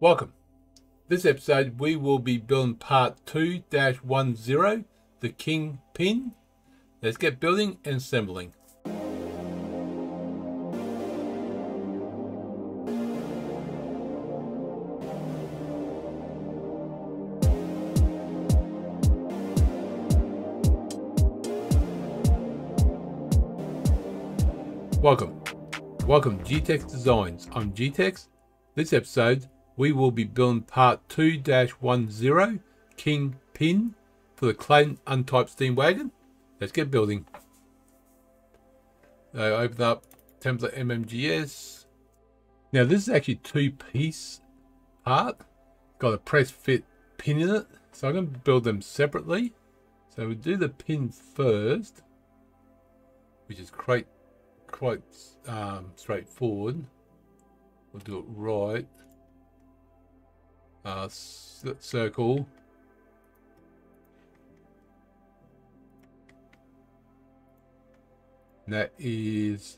Welcome. This episode we will be building part 2-10, the King Pin. Let's get building and assembling. Welcome G-Tex Designs. I'm G-Tex. This episode we will be building part 2-10, King Pin, for the Clayton Undertype steam wagon. Let's get building. Open up template MMGS. Now this is actually two-piece part. Got a press fit pin in it, so I'm going to build them separately. So we'll do the pin first, which is quite straightforward. We'll do it right. Circle. And that is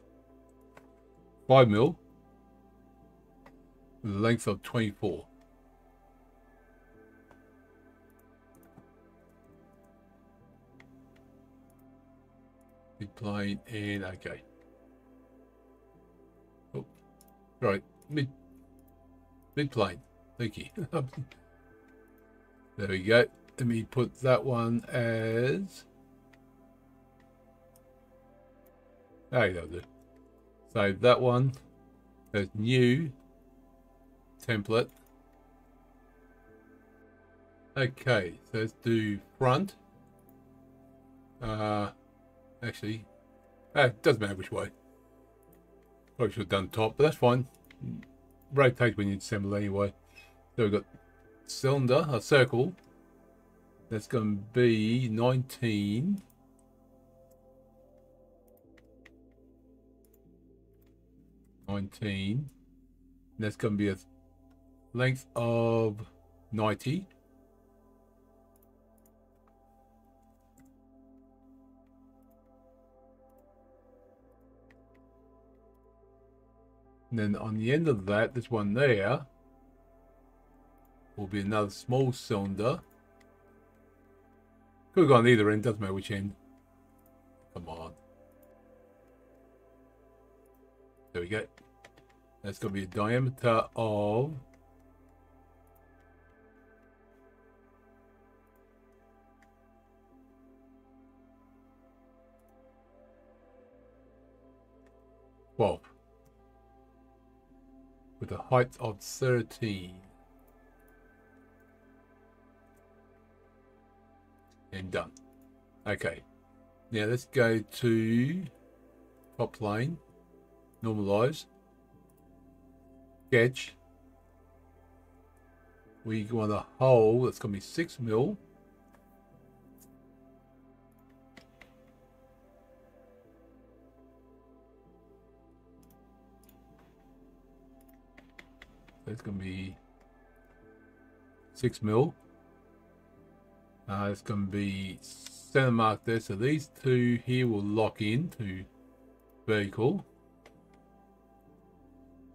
5mm with a length of 24. Mid plane and okay. Oh, right, mid plane. Thank you. There we go. Let me put that one as. There you go. Save that one as new template. Okay, so let's do front. Actually, it doesn't matter which way. Probably should have done top, but that's fine. Rotate when you assemble anyway. So we've got cylinder, a circle. That's going to be 19. And that's going to be a length of 90. And then on the end of that, this one there will be another small cylinder. Could have gone either end, doesn't matter which end. Come on. There we go. That's going to be a diameter of 12. With a height of 13. And done. Okay. Now let's go to top plane. Normalize. Sketch. We want a hole that's going to be 6mm. That's going to be 6mm. It's going to be center mark there. So these two here will lock in to vertical.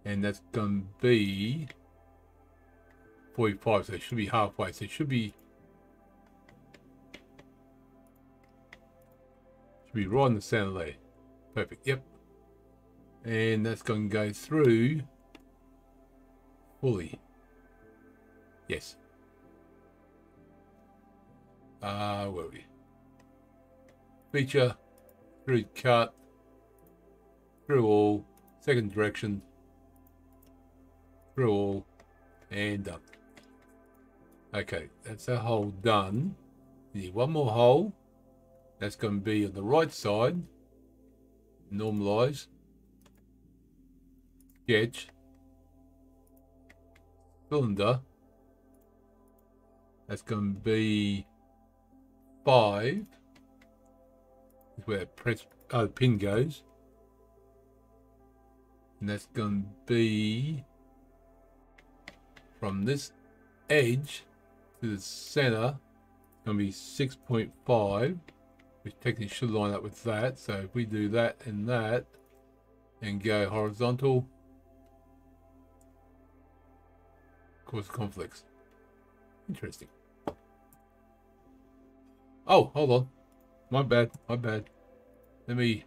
And that's going to be 45. So it should be halfway. So it should be right in the center there. Perfect. Yep. And that's going to go through fully. Yes. Where are we? Feature, through cut, through all, second direction, through all, and done. Okay, that's our hole done. We need one more hole. That's going to be on the right side. Normalize. Sketch. Cylinder. That's going to be 5. Is where the pin goes. And that's going to be from this edge to the center. Going to be 6.5, which technically should line up with that. So if we do that and go horizontal, cause conflicts. Interesting. Oh, hold on. My bad. My bad. Let me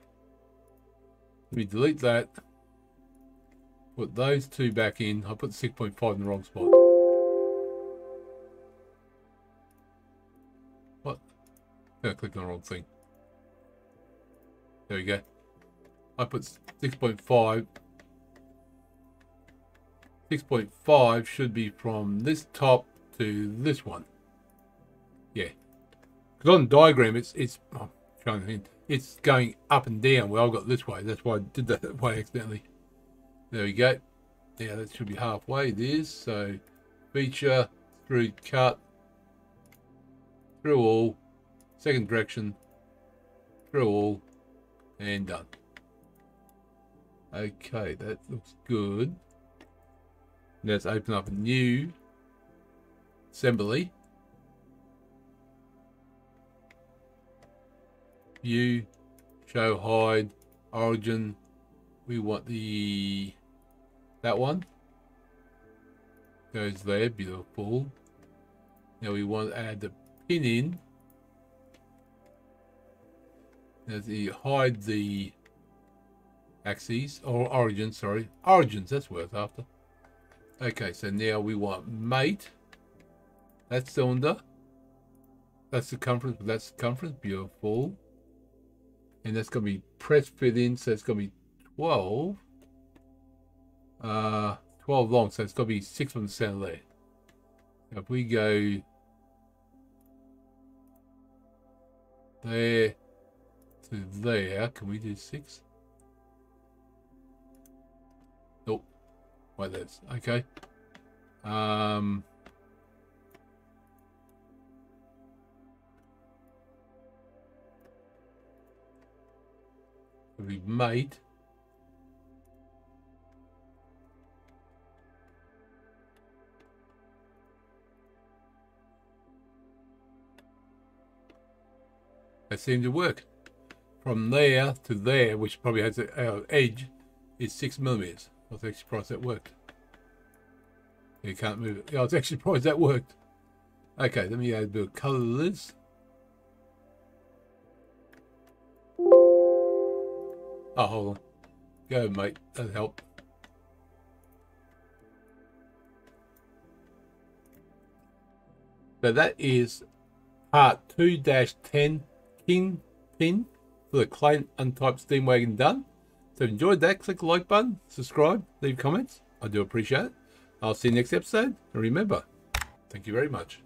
delete that. Put those two back in. I put 6.5 in the wrong spot. What? I clicked on the wrong thing. There we go. I put 6.5. 6.5 should be from this top to this one. Yeah. Because on the diagram, it's showing a hint. It's going up and down. Well, I've got this way. That's why I did that way accidentally. There we go. Yeah, that should be halfway. It is. So, feature, through, cut, through all, second direction, through all, and done. Okay, that looks good. Now let's open up a new assembly. View, show, hide, origin. We want that one. Goes there, beautiful. Now we want to add the pin in. Now hide the axes, or origins, sorry. Origins, that's what it's after. Okay, so now we want mate. That cylinder. That's circumference, but that's circumference, beautiful. And that's going to be press fit in, so it's going to be 12. 12 long, so it's got to be 6 from the center there. Now if we go there to there, can we do 6? Nope. Wait, that's okay. We've made that seemed to work. From there to there, which probably has an edge, is 6 millimeters. I was actually surprised that worked. You can't move it. Yeah, I was actually surprised that worked. Okay, let me add a bit of colors. Oh, hold on. Go, mate. That'll help. So that is part 2-10 Kingpin for the Clayton Undertype Steam Wagon done. So if you enjoyed that, click the like button, subscribe, leave comments. I do appreciate it. I'll see you next episode. And remember, thank you very much.